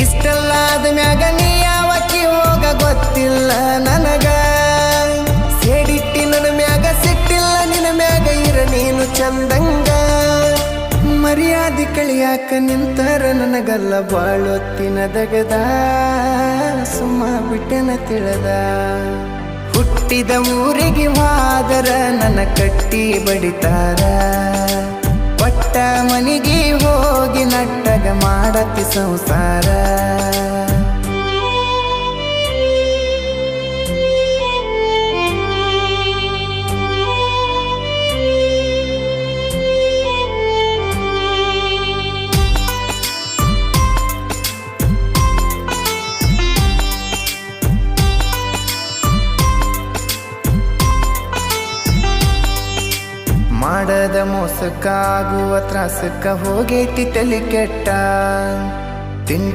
ಇಷ್ಟೆಲ್ಲ ಆದ ಮ್ಯಾಗ ನೀ ಯಾವಕ್ಕಿ ಹೋಗ ಗೊತ್ತಿಲ್ಲ ನನಗ. ಸೇಡಿಟ್ಟಿ ನನ್ನ ಮ್ಯಾಗ ಸಿಟ್ಟಿಲ್ಲ ನಿನ್ನ ಮ್ಯಾಗ ಇರ ನೀನು ಚಂದಂಗ. ಮರ್ಯಾದೆ ಕಳಿಯಾಕ ನಿಂತರ ನನಗಲ್ಲ ಬಾಳೊತ್ತಿನ ದಗದ. ಸುಮ್ಮ ಬಿಟ್ಟೆನ ತಿಳಿದ ಹುಟ್ಟಿದ ಊರಿಗೆ ಹೋದರ ನನ್ನ ಕಟ್ಟಿ ಬಡಿತಾರ. ಪಟ್ಟ ಮನಿಗೆ ಹೋಗಿ ನಟ್ಟಗ ಮಾಡತಿ ಸಂಸಾರ. ಮಾಡದ ಮೋಸಕ್ಕಾಗುವ ತ್ರಾಸಕ್ಕ ಹೋಗೈತಿ ತಲೆ ಕೆಟ್ಟ. ತಿಂಡಿ